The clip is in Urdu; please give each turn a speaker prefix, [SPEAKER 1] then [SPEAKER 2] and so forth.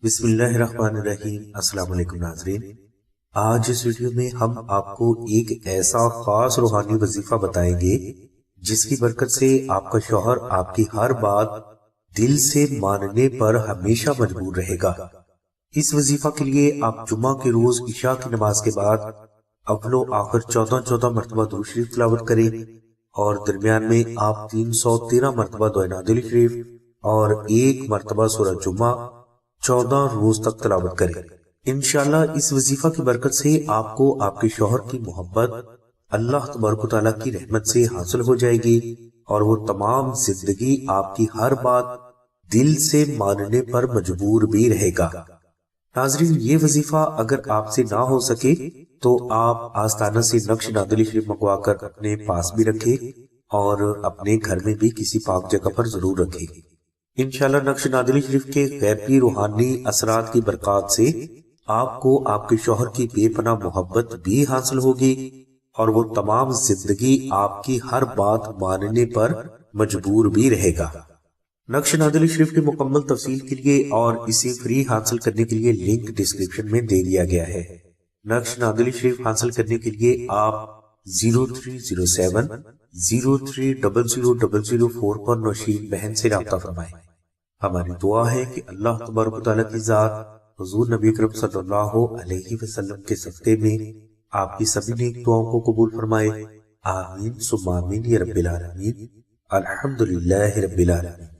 [SPEAKER 1] بسم اللہ الرحمن الرحیم۔ السلام علیکم ناظرین، آج اس ویڈیو میں ہم آپ کو ایک ایسا خاص روحانی وظیفہ بتائیں گے جس کی برکت سے آپ کا شوہر آپ کی ہر بات دل سے ماننے پر ہمیشہ مجبور رہے گا۔ اس وظیفہ کے لیے آپ جمعہ کے روز عشاء کی نماز کے بعد اول و آخر 14 مرتبہ درود شریف تلاوت کریں اور درمیان میں آپ 313 مرتبہ دعائے نادے شریف اور 1 مرتبہ سورہ جمعہ 14 روز تک تلاوت کریں۔ انشاءاللہ اس وظیفہ کی برکت سے آپ کو آپ کے شوہر کی محبت اللہ تبارک و تعالیٰ کی رحمت سے حاصل ہو جائے گی اور وہ تمام زندگی آپ کی ہر بات دل سے ماننے پر مجبور بھی رہے گا۔ ناظرین، یہ وظیفہ اگر آپ سے نہ ہو سکے تو آپ آستانہ سے نقش نادے شریف منگوا کر اپنے پاس بھی رکھیں اور اپنے گھر میں بھی کسی پاک جگہ پر ضرور رکھیں۔ انشاءاللہ نقش نادے شریف کے غیبی روحانی اثرات کی برکات سے آپ کو آپ کے شوہر کی بے پناہ محبت بھی حاصل ہوگی اور وہ تمام زندگی آپ کی ہر بات ماننے پر مجبور بھی رہے گا۔ نقش نادے شریف کی مکمل تفصیل کے لیے اور اسے فری حاصل کرنے کے لیے لنک ڈسکرپشن میں دے دیا گیا ہے۔ نقش نادے شریف حاصل کرنے کے لیے آپ 0307 03000004 پر نوشین بہن سے رابطہ فرمائیں۔ ہماری دعا ہے کہ اللہ تبارک و تعالیٰ کی ذات حضور نبی اکرم صلی اللہ علیہ وسلم کے صدقے میں آپ کی سبھی نیک دعاؤں کو قبول فرمائے۔ آمین ثم آمین یا رب العالمین۔ الحمدللہ رب العالمین۔